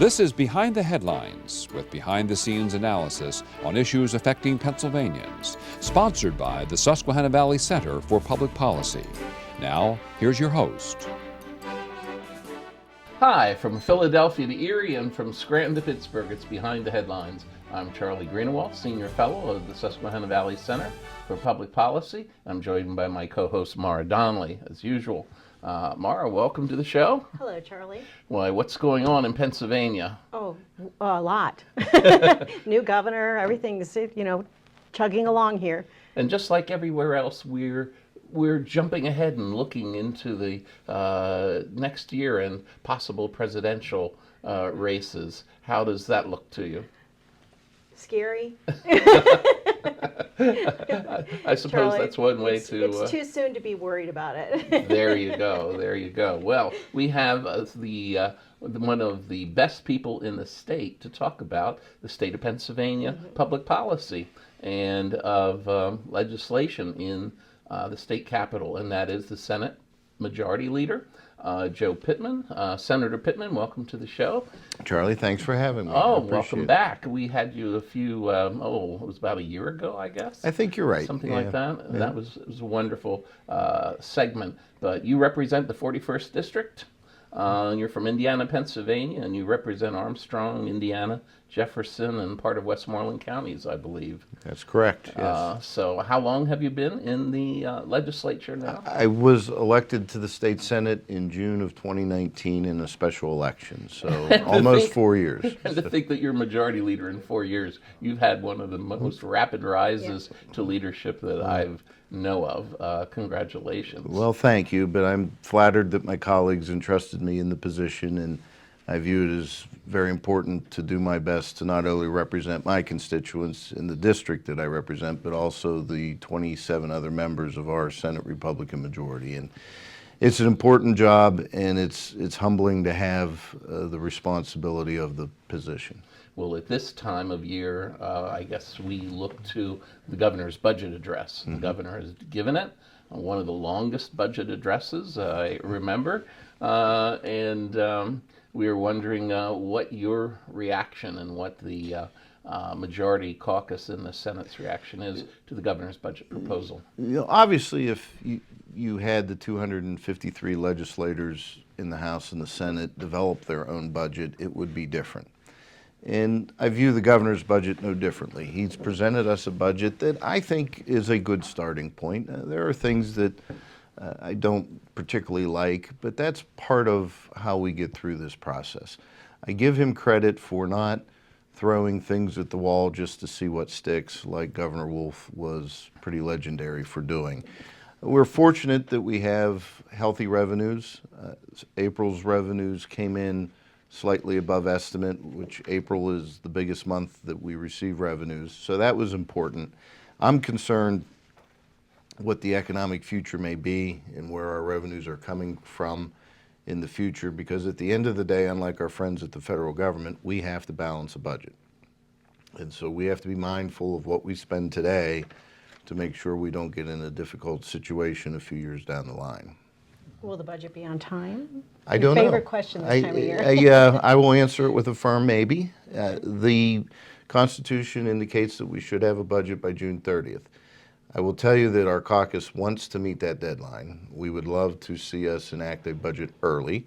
This is Behind the Headlines, with behind-the-scenes analysis on issues affecting Pennsylvanians, sponsored by the Susquehanna Valley Center for Public Policy. Now, here's your host. Hi, from Philadelphia to Erie and from Scranton to Pittsburgh, it's Behind the Headlines. I'm Charlie Greenawalt, Senior Fellow of the Susquehanna Valley Center for Public Policy. I'm joined by my co-host Maura Donley, as usual. Maura, welcome to the show. Hello, Charlie. Why, what's going on in Pennsylvania? Oh, a lot. New governor, everything's, chugging along here. And just like everywhere else, we're jumping ahead and looking into the next year and possible presidential races. How does that look to you? Scary. I suppose Charlie, that's one way it's too soon to be worried about it. There you go. Well, we have one of the best people in the state to talk about the state of Pennsylvania public policy and of legislation in the state capitol, and that is the Senate Majority Leader, Joe Pittman. Senator Pittman, welcome to the show. Charlie, thanks for having me. Oh, welcome back. We had you a few, it was about a year ago, I guess. I think you're right. Something like that. Yeah. That was a wonderful segment. But you represent the 41st District. You're from Indiana, Pennsylvania, and you represent Armstrong, Indiana, Jefferson, and part of Westmoreland counties, I believe. That's correct, yes. So how long have you been in the legislature now? I was elected to the state senate in June of 2019 in a special election, so almost 4 years. And to think that you're majority leader in 4 years, you've had one of the most rapid rises to leadership that I've know of. Congratulations. Well, thank you, but I'm flattered that my colleagues entrusted me in the position, and I view it as very important to do my best to not only represent my constituents in the district that I represent, but also the 27 other members of our Senate Republican majority. And it's an important job, and it's humbling to have the responsibility of the position. Well, at this time of year, I guess we look to the governor's budget address. The governor has given it, one of the longest budget addresses I remember, and we were wondering what your reaction and what the majority caucus in the Senate's reaction is to the governor's budget proposal. Obviously, if you had the 253 legislators in the House and the Senate develop their own budget, it would be different. And I view the governor's budget no differently. He's presented us a budget that I think is a good starting point. There are things that I don't particularly like, but that's part of how we get through this process. I give him credit for not throwing things at the wall just to see what sticks, like Governor Wolf was pretty legendary for doing. We're fortunate that we have healthy revenues. April's revenues came in slightly above estimate, which April is the biggest month that we receive revenues. So that was important. I'm concerned what the economic future may be and where our revenues are coming from in the future, because at the end of the day, unlike our friends at the federal government, we have to balance a budget. And so we have to be mindful of what we spend today to make sure we don't get in a difficult situation a few years down the line. Will the budget be on time? I don't know. Favorite question this time of year. I will answer it with a firm maybe. The Constitution indicates that we should have a budget by June 30th. I will tell you that our caucus wants to meet that deadline. We would love to see us enact a budget early,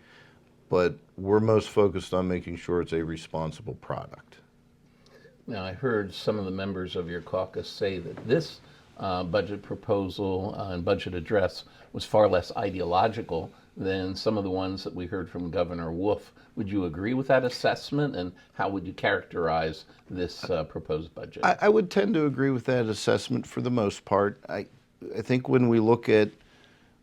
but we're most focused on making sure it's a responsible product. Now, I heard some of the members of your caucus say that this budget proposal and budget address was far less ideological than some of the ones that we heard from Governor Wolf. Would you agree with that assessment, and how would you characterize this proposed budget? I would tend to agree with that assessment for the most part. I think when we look at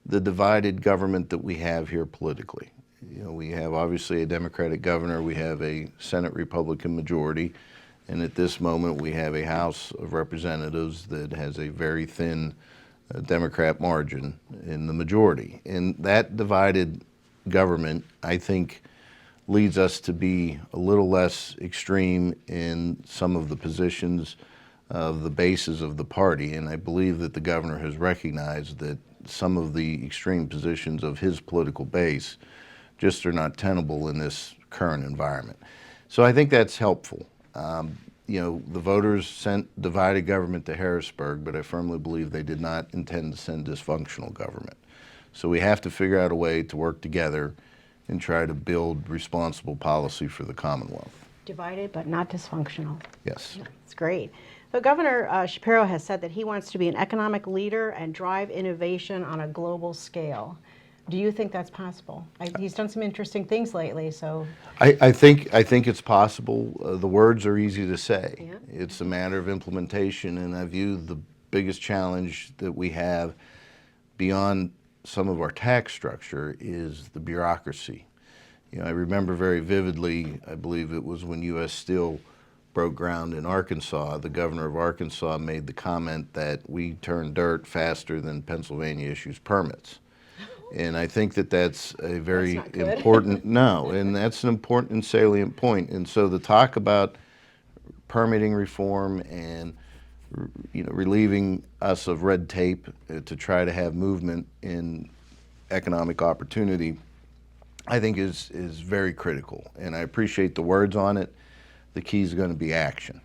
the divided government that we have here politically, we have obviously a Democratic governor, we have a Senate Republican majority, and at this moment we have a House of Representatives that has a very thin Democrat margin in the majority. And that divided government, I think, leads us to be a little less extreme in some of the positions of the bases of the party. And I believe that the governor has recognized that some of the extreme positions of his political base just are not tenable in this current environment. So I think that's helpful. You know, the voters sent divided government to Harrisburg, but I firmly believe they did not intend to send dysfunctional government. So we have to figure out a way to work together and try to build responsible policy for the Commonwealth. Divided but not dysfunctional. Yes. It's great. So Governor Shapiro has said that he wants to be an economic leader and drive innovation on a global scale. Do you think that's possible? He's done some interesting things lately, so. I think it's possible. The words are easy to say. Yeah. It's a matter of implementation, and I view the biggest challenge that we have beyond some of our tax structure is the bureaucracy. You know, I remember very vividly, I believe it was when U.S. Steel broke ground in Arkansas, the governor of Arkansas made the comment that we turn dirt faster than Pennsylvania issues permits. And I think that that's a very important, no, and that's an important and salient point. And so the talk about permitting reform and, you know, relieving us of red tape to try to have movement in economic opportunity, I think is very critical. And I appreciate the words on it. The key is going to be action.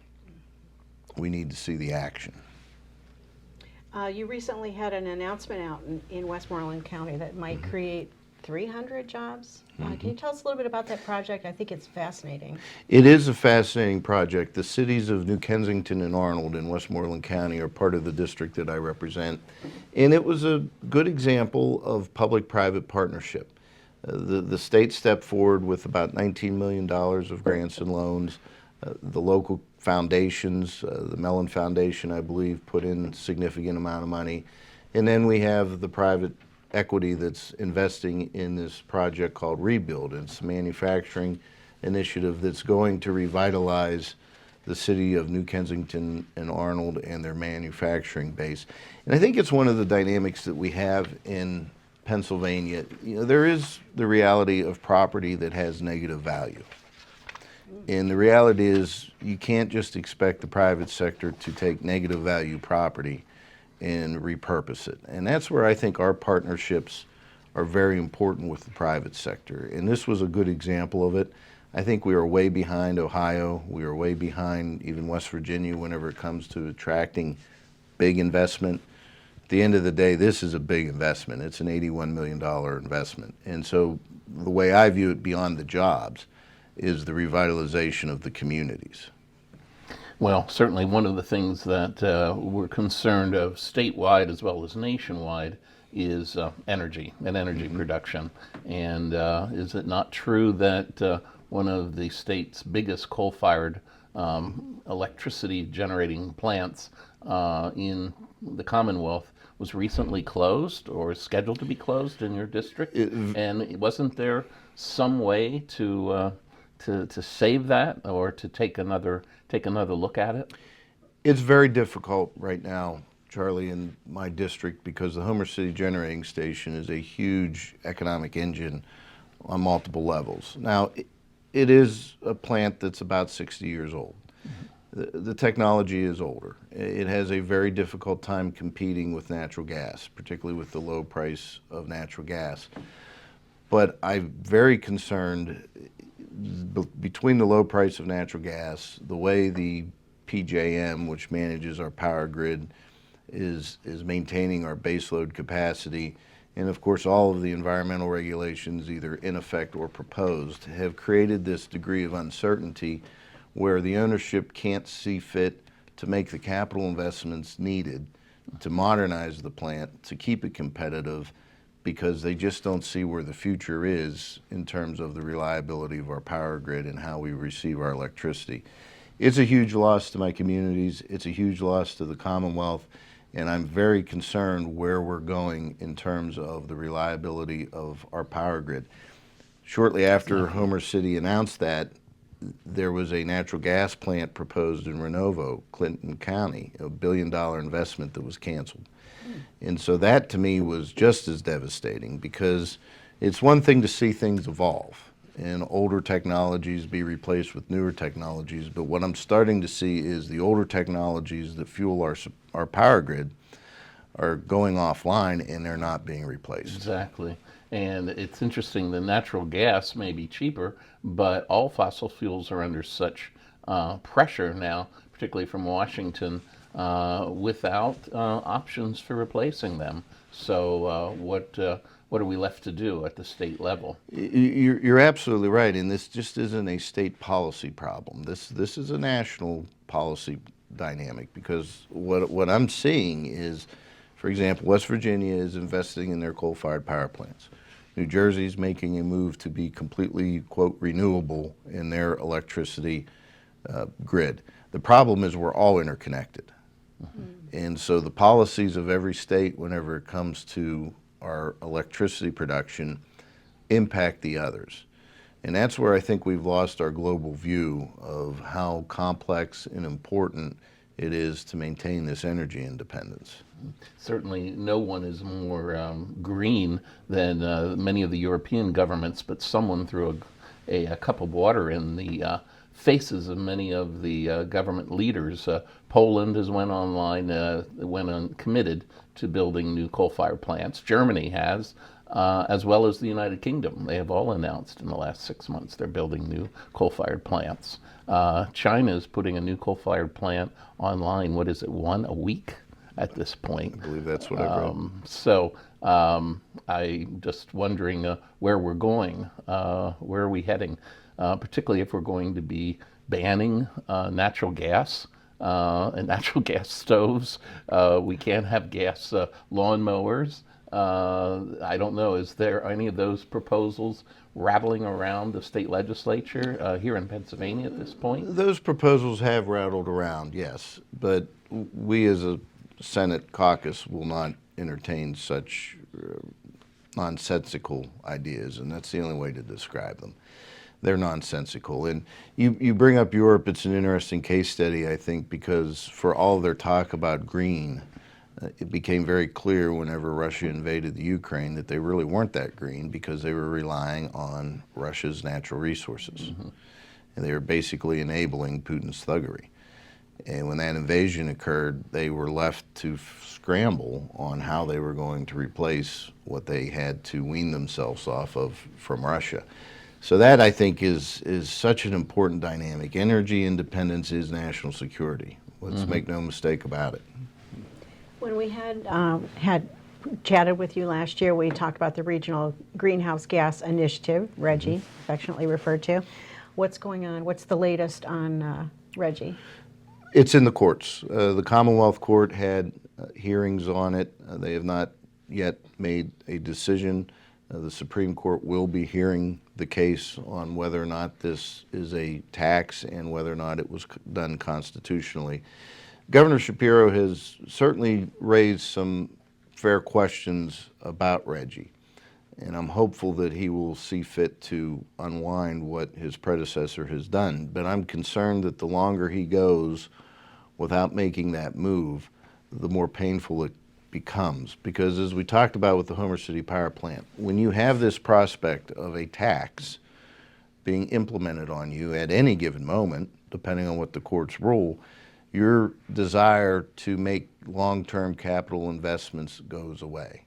We need to see the action. You recently had an announcement out in Westmoreland County that might create 300 jobs. Can you tell us a little bit about that project? I think it's fascinating. It is a fascinating project. The cities of New Kensington and Arnold in Westmoreland County are part of the district that I represent. And it was a good example of public-private partnership. The state stepped forward with about $19 million of grants and loans. The local foundations, the Mellon Foundation, I believe, put in a significant amount of money. And then we have the private equity that's investing in this project called Rebuild. It's a manufacturing initiative that's going to revitalize the city of New Kensington and Arnold and their manufacturing base. And I think it's one of the dynamics that we have in Pennsylvania. You know, there is the reality of property that has negative value. And the reality is you can't just expect the private sector to take negative value property and repurpose it. And that's where I think our partnerships are very important with the private sector. And this was a good example of it. I think we are way behind Ohio. We are way behind even West Virginia whenever it comes to attracting big investment. At the end of the day, this is a big investment. It's an $81 million investment. And so the way I view it beyond the jobs is the revitalization of the communities. Well, certainly one of the things that we're concerned of statewide as well as nationwide is energy and energy production. And is it not true that one of the state's biggest coal-fired electricity generating plants in the Commonwealth was recently closed or is scheduled to be closed in your district? And wasn't there some way to save that or to take another look at it? It's very difficult right now, Charlie, in my district because the Homer City Generating Station is a huge economic engine on multiple levels. Now, it is a plant that's about 60 years old. The technology is older. It has a very difficult time competing with natural gas, particularly with the low price of natural gas. But I'm very concerned between the low price of natural gas, the way the PJM, which manages our power grid, is maintaining our baseload capacity, and of course all of the environmental regulations either in effect or proposed have created this degree of uncertainty where the ownership can't see fit to make the capital investments needed to modernize the plant, to keep it competitive, because they just don't see where the future is in terms of the reliability of our power grid and how we receive our electricity. It's a huge loss to my communities. It's a huge loss to the Commonwealth, and I'm very concerned where we're going in terms of the reliability of our power grid. Shortly after Homer City announced that, there was a natural gas plant proposed in Renovo, Clinton County, a $1 billion investment that was canceled. And so that to me was just as devastating because it's one thing to see things evolve and older technologies be replaced with newer technologies, but what I'm starting to see is the older technologies that fuel our power grid are going offline and they're not being replaced. Exactly. And it's interesting, the natural gas may be cheaper, but all fossil fuels are under such pressure now, particularly from Washington, without options for replacing them. So what are we left to do at the state level? You're absolutely right, and this just isn't a state policy problem. This is a national policy dynamic, because what I'm seeing is, for example, West Virginia is investing in their coal-fired power plants. New Jersey's making a move to be completely, quote, renewable in their electricity grid. The problem is we're all interconnected. And so the policies of every state, whenever it comes to our electricity production, impact the others. And that's where I think we've lost our global view of how complex and important it is to maintain this energy independence. Certainly no one is more green than many of the European governments, but someone threw a cup of water in the faces of many of the government leaders. Poland has committed to building new coal-fired plants. Germany has, as well as the United Kingdom. They have all announced in the last 6 months they're building new coal-fired plants. China is putting a new coal-fired plant online. What is it, one a week at this point? I believe that's what I've read. So I'm just wondering where we're going, where are we heading, particularly if we're going to be banning natural gas and natural gas stoves. We can't have gas lawnmowers. I don't know, is there any of those proposals rattling around the state legislature here in Pennsylvania at this point? Those proposals have rattled around, yes, but we as a Senate caucus will not entertain such nonsensical ideas, and that's the only way to describe them. They're nonsensical. And you bring up Europe. It's an interesting case study, I think, because for all their talk about green, it became very clear whenever Russia invaded the Ukraine that they really weren't that green, because they were relying on Russia's natural resources. And they were basically enabling Putin's thuggery. And when that invasion occurred, they were left to scramble on how they were going to replace what they had to wean themselves off of from Russia. So that, I think, is such an important dynamic. Energy independence is national security. Let's make no mistake about it. When we had chatted with you last year, we talked about the Regional Greenhouse Gas Initiative, RGGI, affectionately referred to. What's going on? What's the latest on RGGI? It's in the courts. The Commonwealth Court had hearings on it. They have not yet made a decision. The Supreme Court will be hearing the case on whether or not this is a tax and whether or not it was done constitutionally. Governor Shapiro has certainly raised some fair questions about RGGI, and I'm hopeful that he will see fit to unwind what his predecessor has done. But I'm concerned that the longer he goes without making that move, the more painful it becomes. Because as we talked about with the Homer City Power Plant, when you have this prospect of a tax being implemented on you at any given moment, depending on what the courts rule, your desire to make long-term capital investments goes away.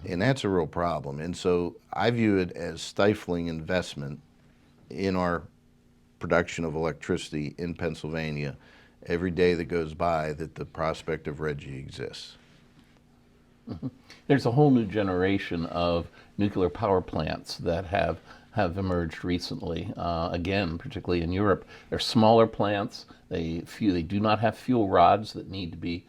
And that's a real problem. And so I view it as stifling investment in our production of electricity in Pennsylvania every day that goes by that the prospect of RGGI exists. There's a whole new generation of nuclear power plants that have emerged recently. Again, particularly in Europe, they're smaller plants. They do not have fuel rods that need to be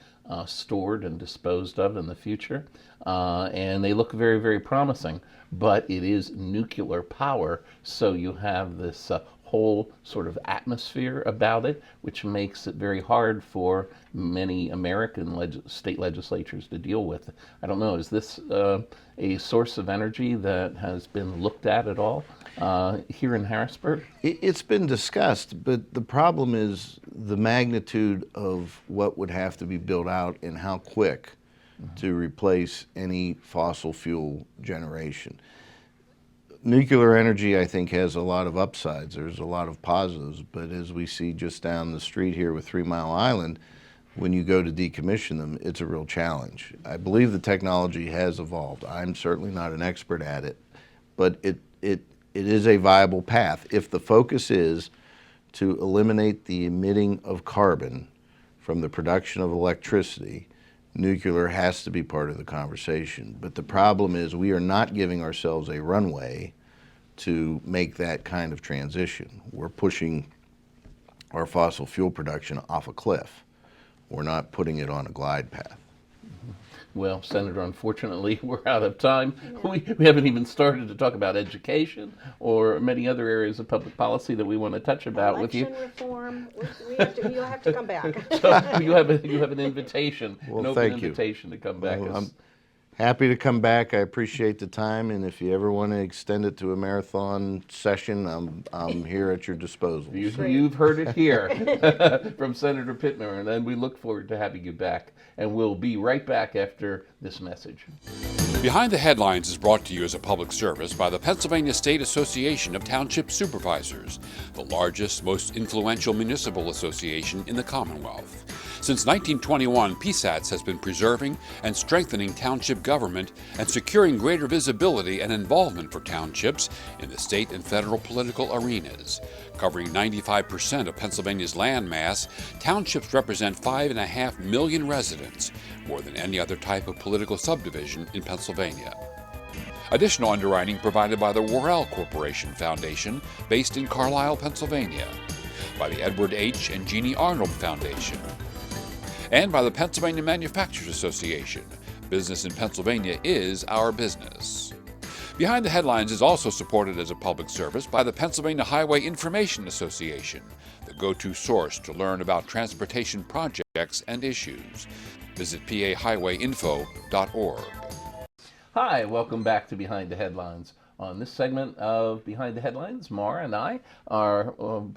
stored and disposed of in the future, and they look very, very promising. But it is nuclear power, so you have this whole sort of atmosphere about it, which makes it very hard for many American state legislatures to deal with. I don't know, is this a source of energy that has been looked at all here in Harrisburg? It's been discussed, but the problem is the magnitude of what would have to be built out and how quick to replace any fossil fuel generation. Nuclear energy, I think, has a lot of upsides. There's a lot of positives, but as we see just down the street here with 3 Mile Island, when you go to decommission them, it's a real challenge. I believe the technology has evolved. I'm certainly not an expert at it, but it is a viable path. If the focus is to eliminate the emitting of carbon from the production of electricity, nuclear has to be part of the conversation. But the problem is we are not giving ourselves a runway to make that kind of transition. We're pushing our fossil fuel production off a cliff. We're not putting it on a glide path. Well, Senator, unfortunately, we're out of time. We haven't even started to talk about education or many other areas of public policy that we want to touch about with you. Election reform, you'll have to come back. So you have an invitation, Well, an open thank you. invitation to come back. Well, I'm happy to come back. I appreciate the time, and if you ever want to extend it to a marathon session, I'm here at your disposal. You've heard it here from Senator Pittman, and we look forward to having you back. And we'll be right back after this message. Behind the Headlines is brought to you as a public service by the Pennsylvania State Association of Township Supervisors, the largest, most influential municipal association in the Commonwealth. Since 1921, PSATS has been preserving and strengthening township government and securing greater visibility and involvement for townships in the state and federal political arenas. Covering 95% of Pennsylvania's land mass, townships represent 5.5 million residents, more than any other type of political subdivision in Pennsylvania. Additional underwriting provided by the Worrell Corporation Foundation, based in Carlisle, Pennsylvania, by the Edward H. and Jeannie Arnold Foundation, and by the Pennsylvania Manufacturers Association. Business in Pennsylvania is our business. Behind the Headlines is also supported as a public service by the Pennsylvania Highway Information Association, the go-to source to learn about transportation projects and issues. Visit pahighwayinfo.org. Hi, welcome back to Behind the Headlines. On this segment of Behind the Headlines, Maura and I are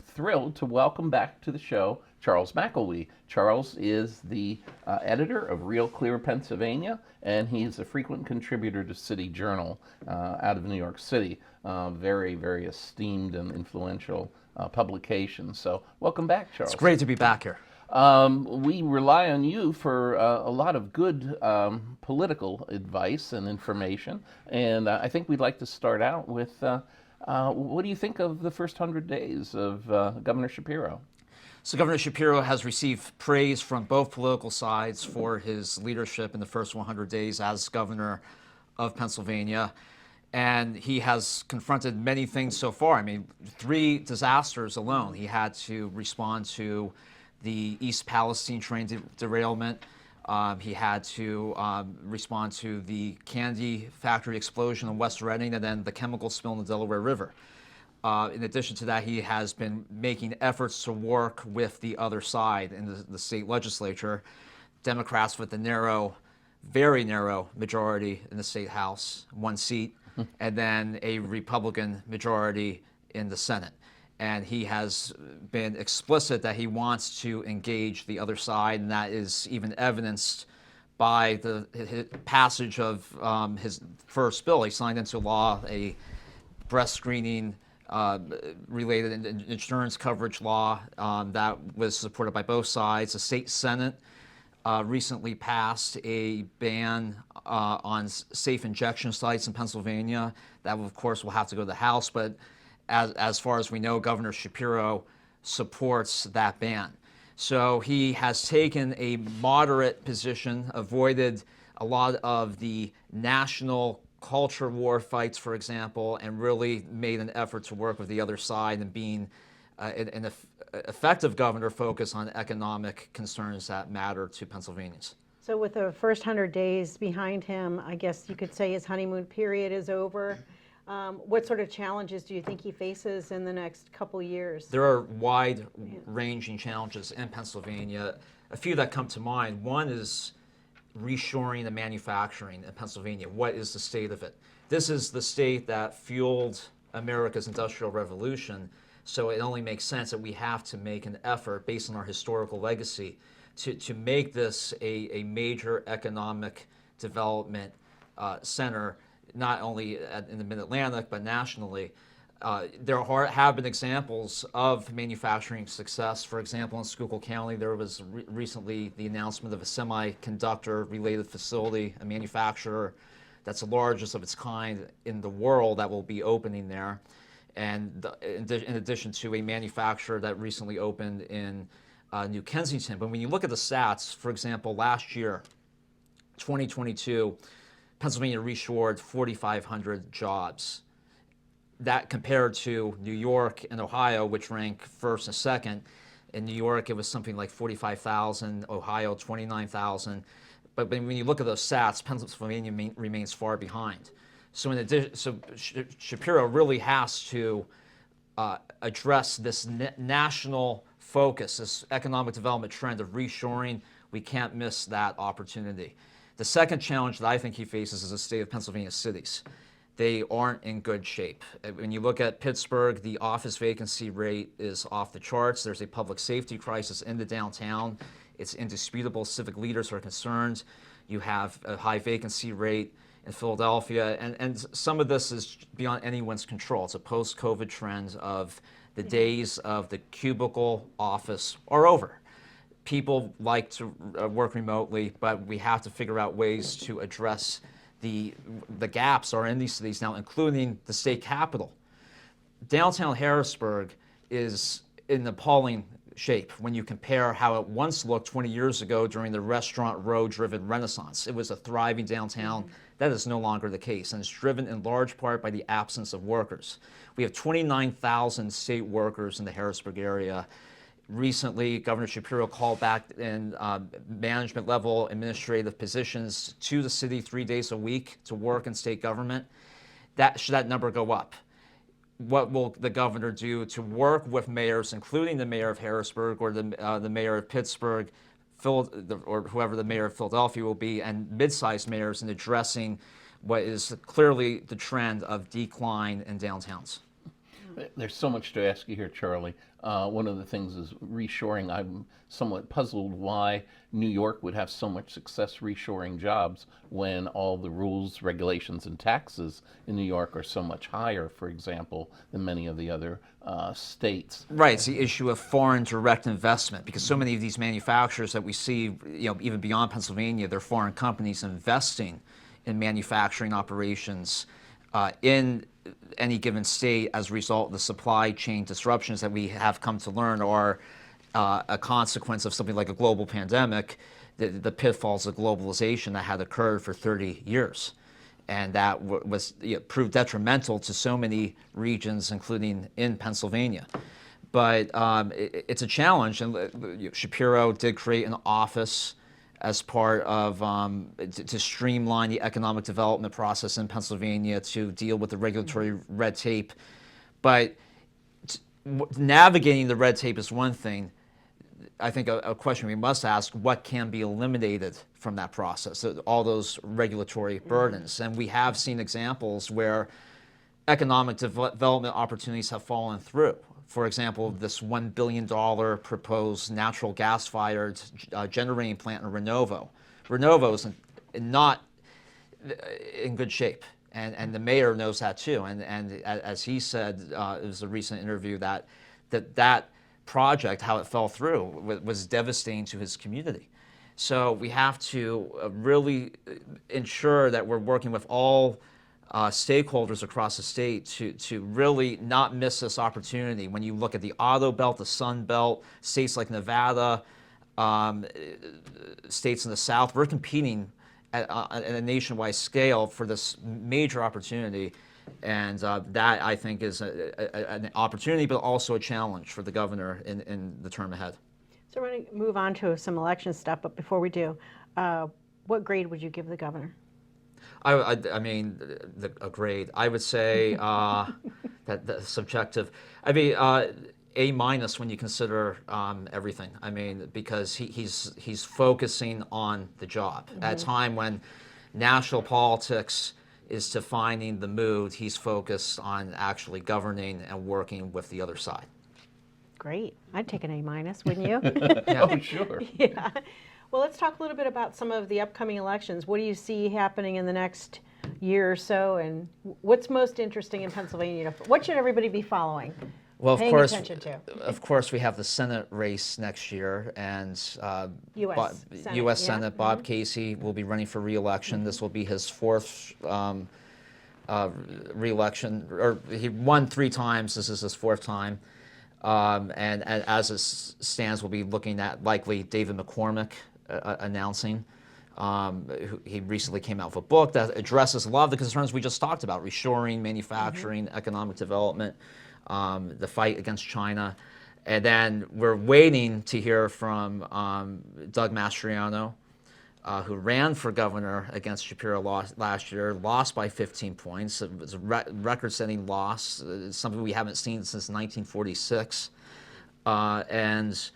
thrilled to welcome back to the show Charles McElwee. Charles is the editor of RealClear Pennsylvania, and he's a frequent contributor to City Journal out of New York City. Very, very esteemed and influential publication. So welcome back, Charles. It's great to be back here. We rely on you for a lot of good political advice and information, and I think we'd like to start out with what do you think of the first 100 days of Governor Shapiro? So Governor Shapiro has received praise from both political sides for his leadership in the first 100 days as governor of Pennsylvania. And he has confronted many things so far. I mean, 3 disasters alone. He had to respond to the East Palestine train derailment. He had to respond to the candy factory explosion in West Reading and then the chemical spill in the Delaware River. In addition to that, he has been making efforts to work with the other side in the state legislature, Democrats with the narrow, very narrow majority in the state House, 1 seat, and then a Republican majority in the Senate. And he has been explicit that he wants to engage the other side, and that is even evidenced by the passage of his first bill. He signed into law a breast screening related insurance coverage law that was supported by both sides. The state Senate recently passed a ban on safe injection sites in Pennsylvania. That, of course, will have to go to the House, but as far as we know, Governor Shapiro supports that ban. So he has taken a moderate position, avoided a lot of the national culture war fights, for example, and really made an effort to work with the other side and being an effective governor focused on economic concerns that matter to Pennsylvanians. So with the first 100 days behind him, I guess you could say his honeymoon period is over. What sort of challenges do you think he faces in the next couple years? There are wide-ranging challenges in Pennsylvania. A few that come to mind. One is reshoring and manufacturing in Pennsylvania. What is the state of it? This is the state that fueled America's Industrial Revolution, so it only makes sense that we have to make an effort based on our historical legacy to make this a major economic development center, not only in the Mid-Atlantic, but nationally. have been examples of manufacturing success. For example, in Schuylkill County, there was recently the announcement of a semiconductor-related facility, a manufacturer that's the largest of its kind in the world that will be opening there. And in addition to a manufacturer that recently opened in New Kensington. But when you look at the stats, for example, last year, 2022, Pennsylvania reshored 4,500 jobs. That compared to New York and Ohio, which rank first and second. In New York, it was something like 45,000, Ohio 29,000. But when you look at those stats, Pennsylvania remains far behind. So in addition, Shapiro really has to address this national focus, this economic development trend of reshoring. We can't miss that opportunity. The second challenge that I think he faces is the state of Pennsylvania cities. They aren't in good shape. When you look at Pittsburgh, the office vacancy rate is off the charts. There's a public safety crisis in the downtown. It's indisputable. Civic leaders are concerned. You have a high vacancy rate in Philadelphia, and some of this is beyond anyone's control. It's a post-COVID trend of the days of the cubicle office are over. People like to work remotely, but we have to figure out ways to address the gaps are in these cities now, including the state capital. Downtown Harrisburg is in appalling shape when you compare how it once looked 20 years ago during the restaurant row-driven renaissance. It was a thriving downtown. That is no longer the case, and it's driven in large part by the absence of workers. We have 29,000 state workers in the Harrisburg area. Recently, Governor Shapiro called back in management level administrative positions to the city 3 days a week to work in state government. Should that number go up? What will the governor do to work with mayors, including the mayor of Harrisburg or the mayor of Pittsburgh, or whoever the mayor of Philadelphia will be, and mid-sized mayors in addressing what is clearly the trend of decline in downtowns? There's so much to ask you here, Charlie. One of the things is reshoring. I'm somewhat puzzled why New York would have so much success reshoring jobs when all the rules, regulations, and taxes in New York are so much higher, for example, than many of the other states. Right, it's the issue of foreign direct investment, because so many of these manufacturers that we see, even beyond Pennsylvania, they're foreign companies investing in manufacturing operations in any given state as a result of the supply chain disruptions that we have come to learn are a consequence of something like a global pandemic, the pitfalls of globalization that had occurred for 30 years. And that was proved detrimental to so many regions, including in Pennsylvania. But it's a challenge, and Shapiro did create an office as part of to streamline the economic development process in Pennsylvania to deal with the regulatory red tape. But navigating the red tape is one thing. I think a question we must ask, what can be eliminated from that process, all those regulatory burdens? And we have seen examples where economic development opportunities have fallen through. For example, this $1 billion proposed natural gas-fired generating plant in Renovo. Renovo is not in good shape, and the mayor knows that too. And as he said, it was a recent interview that project, how it fell through, was devastating to his community. So we have to really ensure that we're working with all stakeholders across the state to really not miss this opportunity. When you look at the Auto Belt, the Sun Belt, states like Nevada, states in the South, we're competing at a nationwide scale for this major opportunity. And that, I think, is an opportunity, but also a challenge for the governor in the term ahead. So we're going to move on to some election stuff, but before we do, what grade would you give the governor? I mean, a grade. I would say that's subjective. I mean, A- when you consider everything. I mean, because he's focusing on the job. At a time when national politics is defining the mood, he's focused on actually governing and working with the other side. Great. I'd take an A-, wouldn't you? Oh, sure. Yeah. Well, let's talk a little bit about some of the upcoming elections. What do you see happening in the next year or so, and what's most interesting in Pennsylvania? What should everybody be following? Well, Paying attention to? Of course, we have the Senate race next year, and U.S. Senate, U.S. yeah. Senate, Bob Casey will be running for re-election. This will be his fourth re-election, or he won 3 times. This is his 4th time. And as it stands, we'll be looking at likely David McCormick announcing. He recently came out with a book that addresses a lot of the concerns we just talked about: reshoring, manufacturing, economic development, the fight against China. And then we're waiting to hear from Doug Mastriano, who ran for governor against Shapiro last year, lost by 15 points. It was a record-setting loss, something we haven't seen since 1946. And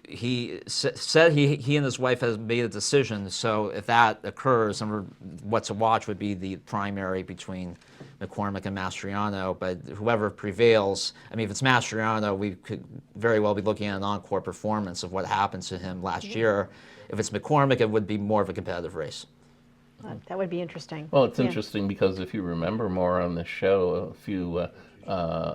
he said he and his wife has made a decision. So if that occurs, and what to watch would be the primary between McCormick and Mastriano. But whoever prevails, I mean, if it's Mastriano, we could very well be looking at an encore performance of what happened to him last year. If it's McCormick, it would be more of a competitive race. That would be interesting. Well, it's interesting because if you remember more on this show a few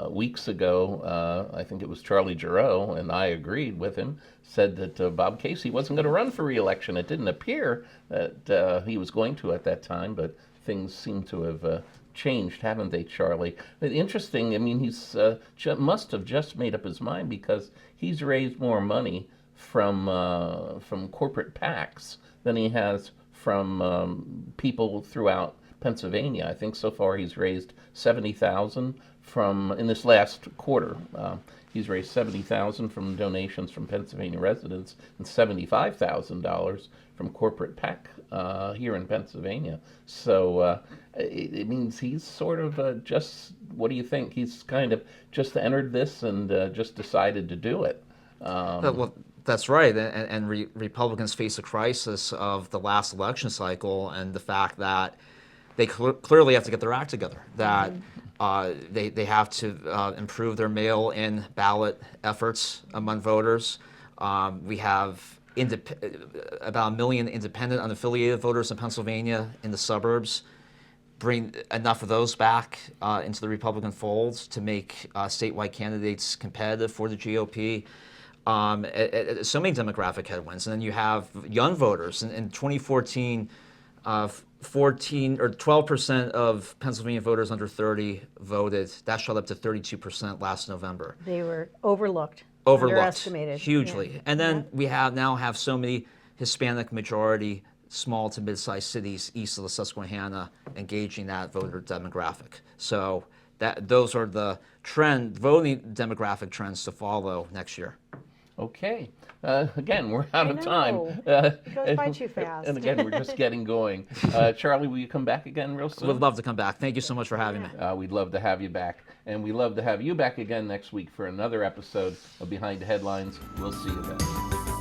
weeks ago, I think it was Charlie Giroux, and I agreed with him, said that Bob Casey wasn't going to run for re-election. It didn't appear that he was going to at that time, but things seem to have changed, haven't they, Charlie? But interesting, I mean, he's must have just made up his mind because he's raised more money from corporate PACs than he has from people throughout Pennsylvania. I think so far he's raised $70,000 from, in this last quarter, he's raised $70,000 from donations from Pennsylvania residents and $75,000 from corporate PAC here in Pennsylvania. So it means he's sort of just, what do you think? He's kind of just entered this and just decided to do it. Well, that's right, and Republicans face a crisis of the last election cycle and the fact that they clearly have to get their act together, that they have to improve their mail-in ballot efforts among voters. We have about 1 million independent, unaffiliated voters in Pennsylvania in the suburbs. Bring enough of those back into the Republican fold to make statewide candidates competitive for the GOP. So many demographic headwinds, and then you have young voters. In 2014, 14 or 12% of Pennsylvania voters under 30 voted. That shot up to 32% last November. They were overlooked, Underestimated hugely. Yeah. And then we now have so many Hispanic majority small to mid-sized cities east of the Susquehanna engaging that voter demographic. So those are the voting demographic trends to follow next year. Okay. Again, we're out of time. It goes by too fast. And again, we're just getting going. Charlie, will you come back again real soon? We'd love to come back. Thank you so much for having me. We'd love to have you back. And we'd love to have you back again next week for another episode of Behind the Headlines. We'll see you then.